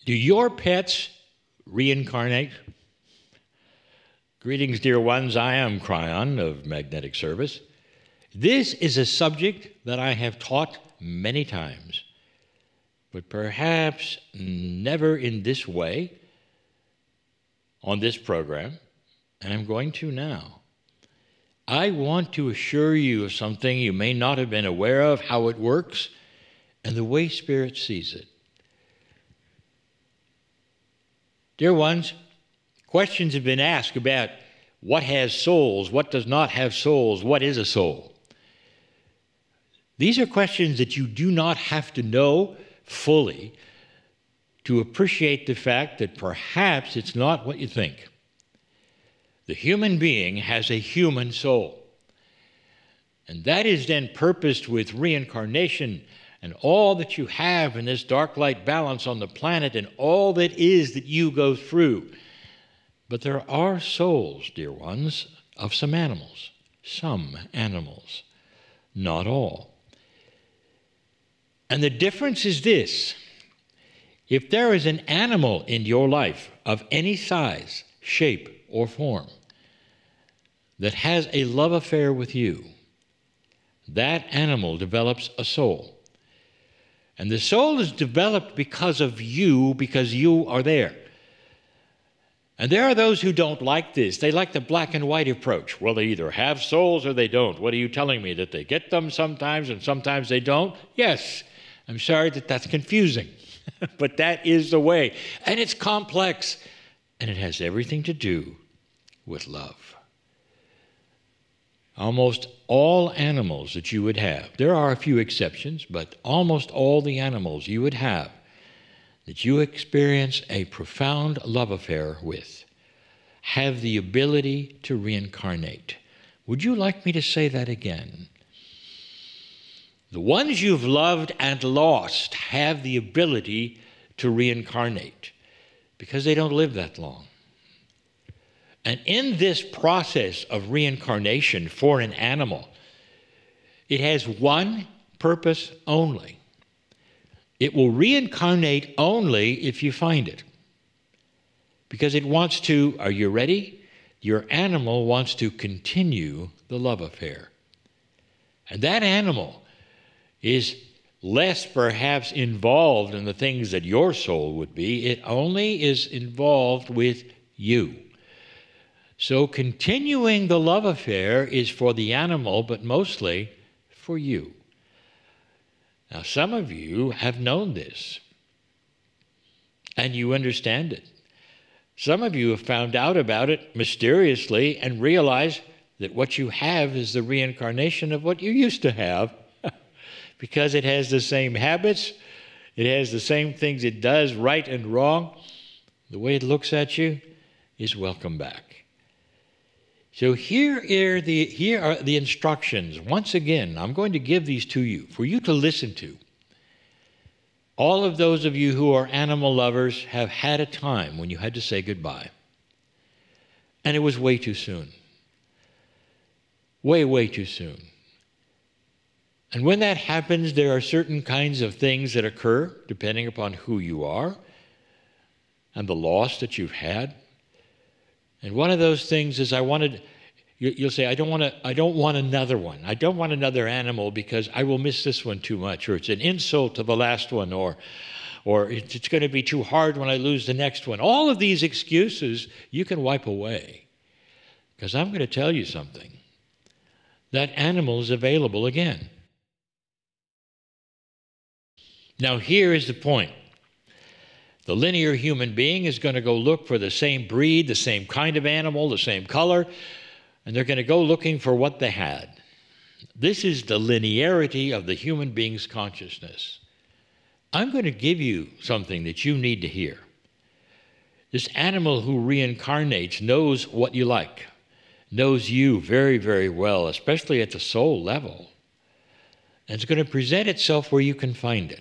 Do your pets reincarnate? Greetings, dear ones. I am Kryon of Magnetic Service. This is a subject that I have taught many times, but perhaps never in this way on this program, and I'm going to now. I want to assure you of something you may not have been aware of, how it works, and the way Spirit sees it. Dear ones, questions have been asked about what has souls, what does not have souls, what is a soul. These are questions that you do not have to know fully to appreciate the fact that perhaps it's not what you think. The human being has a human soul, and that is then purposed with reincarnation and all that you have in this dark light balance on the planet and all that is that you go through. But there are souls, dear ones, of some animals, not all. And the difference is this: if there is an animal in your life of any size, shape, or form that has a love affair with you, that animal develops a soul. And the soul is developed because of you, because you are there. And there are those who don't like this. They like the black and white approach. Well, they either have souls or they don't. What are you telling me, that they get them sometimes and sometimes they don't? Yes. I'm sorry that that's confusing, but that is the way. And it's complex, and it has everything to do with love. Almost all animals that you would have, there are a few exceptions, but almost all the animals you would have that you experience a profound love affair with have the ability to reincarnate. Would you like me to say that again? The ones you've loved and lost have the ability to reincarnate because they don't live that long. And in this process of reincarnation for an animal, it has one purpose only. It will reincarnate only if you find it. Because it wants to, are you ready? Your animal wants to continue the love affair. And that animal is less perhaps involved in the things that your soul would be. It only is involved with you. So continuing the love affair is for the animal, but mostly for you. Now, some of you have known this, and you understand it. Some of you have found out about it mysteriously and realize that what you have is the reincarnation of what you used to have, because it has the same habits, it has the same things it does, right and wrong. The way it looks at you is welcome back. So here are the instructions. Once again, I'm going to give these to you for you to listen to. All of those of you who are animal lovers have had a time when you had to say goodbye. And it was way too soon. Way, way too soon. And when that happens, there are certain kinds of things that occur depending upon who you are and the loss that you've had. And one of those things is you'll say, I don't want another one. I don't want another animal because I will miss this one too much, or it's an insult to the last one, or it's going to be too hard when I lose the next one. All of these excuses you can wipe away, because I'm going to tell you something. That animal is available again. Now here is the point. The linear human being is going to go look for the same breed, the same kind of animal, the same color, and they're going to go looking for what they had. This is the linearity of the human being's consciousness. I'm going to give you something that you need to hear. This animal who reincarnates knows what you like, knows you very, very well, especially at the soul level, and it's going to present itself where you can find it.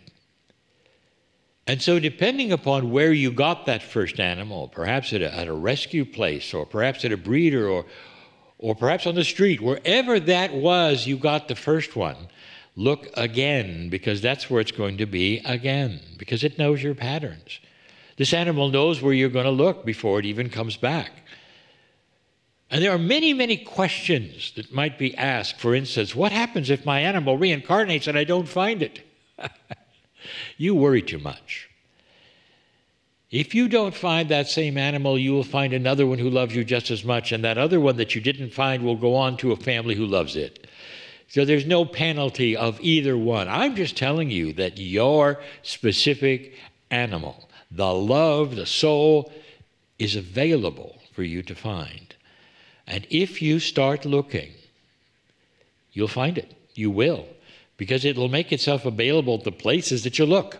And so depending upon where you got that first animal, perhaps at a rescue place, or perhaps at a breeder, or perhaps on the street, wherever that was you got the first one, look again, because that's where it's going to be again, because it knows your patterns. This animal knows where you're going to look before it even comes back. And there are many, many questions that might be asked. For instance, what happens if my animal reincarnates and I don't find it? You worry too much. If you don't find that same animal, you will find another one who loves you just as much, and that other one that you didn't find will go on to a family who loves it. So there's no penalty of either one. I'm just telling you that your specific animal, the love, the soul, is available for you to find. And if you start looking, you'll find it. You will. Because it will make itself available to places that you look.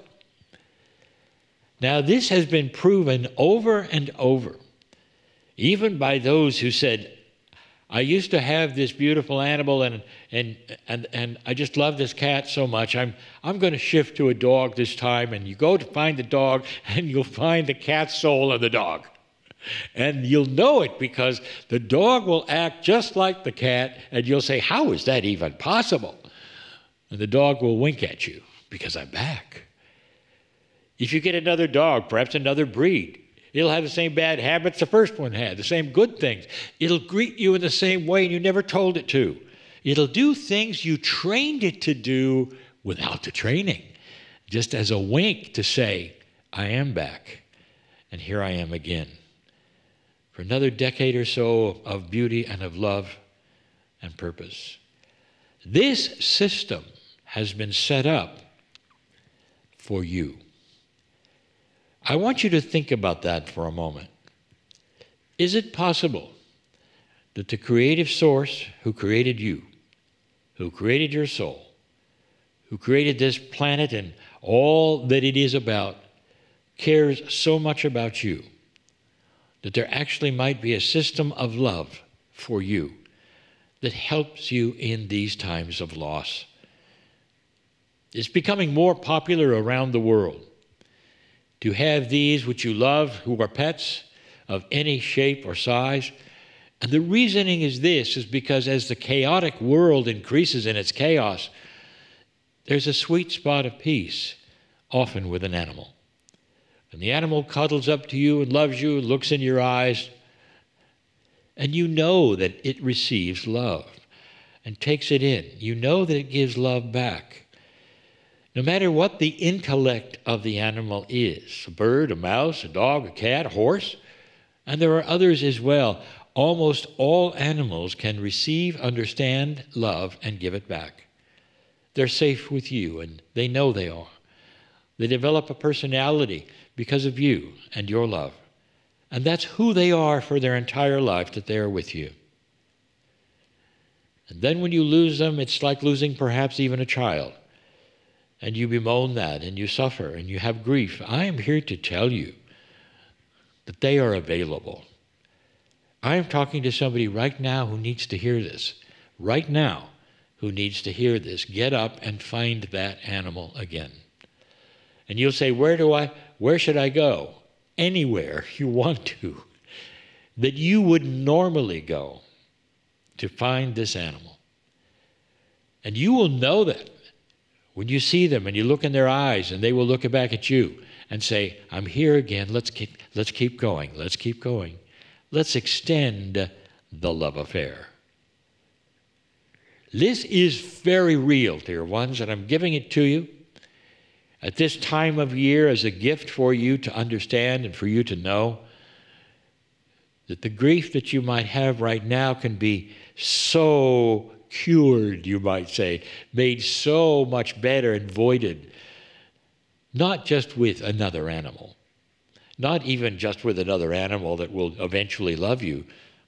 Now, this has been proven over and over, even by those who said, I used to have this beautiful animal and I just love this cat so much. I'm going to shift to a dog this time. And you go to find the dog and you'll find the cat's soul in the dog. And you'll know it because the dog will act just like the cat, and you'll say, how is that even possible? And the dog will wink at you, because I'm back. If you get another dog, perhaps another breed, it'll have the same bad habits the first one had, the same good things. It'll greet you in the same way and you never told it to. It'll do things you trained it to do without the training, just as a wink to say, I am back, and here I am again. For another decade or so of beauty and of love and purpose. This system has been set up for you. I want you to think about that for a moment. Is it possible that the creative source who created you, who created your soul, who created this planet and all that it is about, cares so much about you, that there actually might be a system of love for you that helps you in these times of loss? It's becoming more popular around the world to have these which you love, who are pets of any shape or size. And the reasoning is this, is because as the chaotic world increases in its chaos, there's a sweet spot of peace, often with an animal. And the animal cuddles up to you and loves you, looks in your eyes, and you know that it receives love and takes it in. You know that it gives love back. No matter what the intellect of the animal is, a bird, a mouse, a dog, a cat, a horse, and there are others as well, almost all animals can receive, understand, love, and give it back. They're safe with you, and they know they are. They develop a personality because of you and your love. And that's who they are for their entire life, that they are with you. And then when you lose them, it's like losing perhaps even a child. And you bemoan that, and you suffer, and you have grief. I am here to tell you that they are available. I am talking to somebody right now who needs to hear this. Right now, who needs to hear this. Get up and find that animal again. And you'll say, where should I go? Anywhere you want to, that you would normally go to find this animal. And you will know that when you see them and you look in their eyes, and they will look back at you and say, I'm here again, let's keep going, let's keep going. Let's extend the love affair. This is very real, dear ones, and I'm giving it to you at this time of year as a gift for you to understand and for you to know that the grief that you might have right now can be so cured, you might say, made so much better and voided, not just with another animal, not even just with another animal that will eventually love you,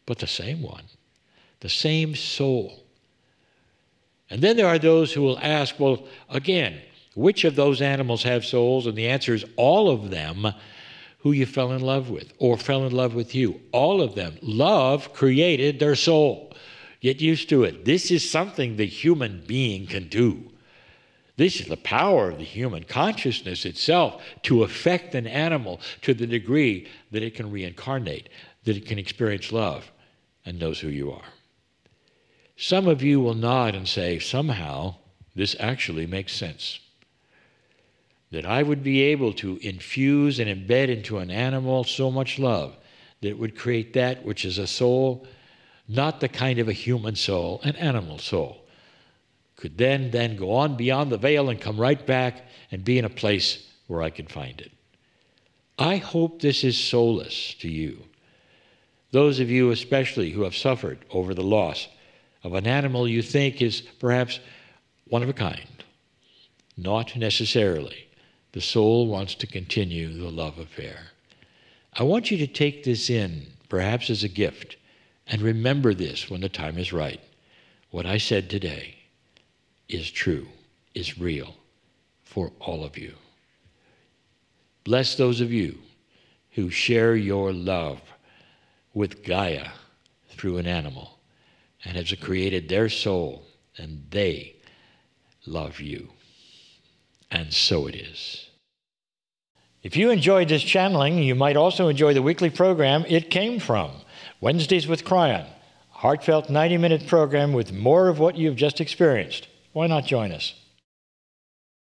but the same one, the same soul. And then there are those who will ask, well, again, which of those animals have souls? And the answer is all of them who you fell in love with or fell in love with you. All of them. Love created their soul. Get used to it. This is something the human being can do. This is the power of the human consciousness itself to affect an animal to the degree that it can reincarnate, that it can experience love and knows who you are. Some of you will nod and say, somehow this actually makes sense. that I would be able to infuse and embed into an animal so much love that it would create that which is a soul, not the kind of a human soul, an animal soul, could then go on beyond the veil and come right back and be in a place where I could find it. I hope this is solace to you. Those of you especially who have suffered over the loss of an animal you think is perhaps one of a kind. Not necessarily. The soul wants to continue the love affair. I want you to take this in, perhaps as a gift, and remember this when the time is right. What I said today is true, is real for all of you. Bless those of you who share your love with Gaia through an animal and has created their soul, and they love you. And so it is. If you enjoyed this channeling, you might also enjoy the weekly program It Came From, Wednesdays with Kryon, a heartfelt 90-minute program with more of what you've just experienced. Why not join us?